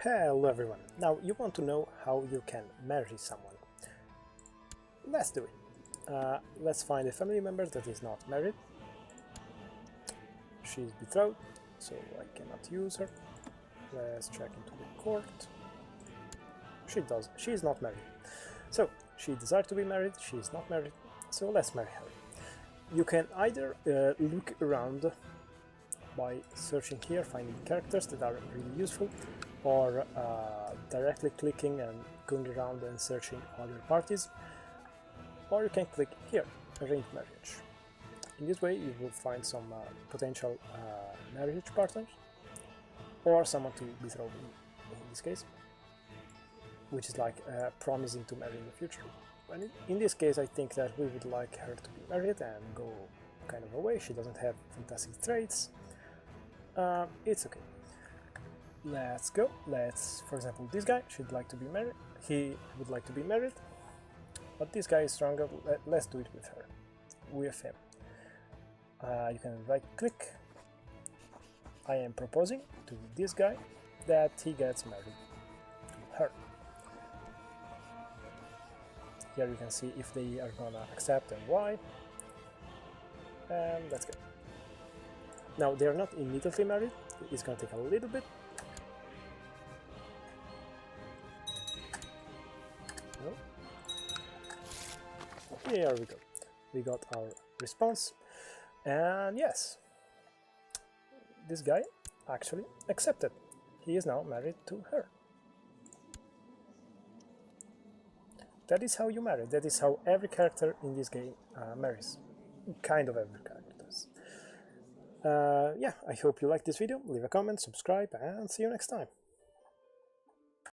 Hello everyone! Now you want to know how you can marry someone. Let's do it. Let's find a family member that is not married. She's betrothed, so I cannot use her. Let's check into the court. She is not married. So, she desires to be married, she is not married, so let's marry her. You can either look around by searching here, finding characters that are really useful, or directly clicking and going around and searching other parties, or you can click here, arrange marriage. In this way you will find some potential marriage partners, or someone to betroth in this case, which is like promising to marry in the future. And in this case I think that we would like her to be married and go kind of away. She doesn't have fantastic traits. It's okay. Let's go. For example, this guy should like to be married. He would like to be married, but this guy is stronger. Let's do it with her, with him. You can right click. I am proposing to this guy that he gets married to her. Here you can see if they are gonna accept and why. And let's go. Now they are not immediately married. It's gonna take a little bit. No. Here we go. We got our response, and yes, this guy actually accepted. He is now married to her. That is how you marry. That is how every character in this game marries. Kind of every character does. Yeah, I hope you liked this video. Leave a comment, subscribe, and see you next time.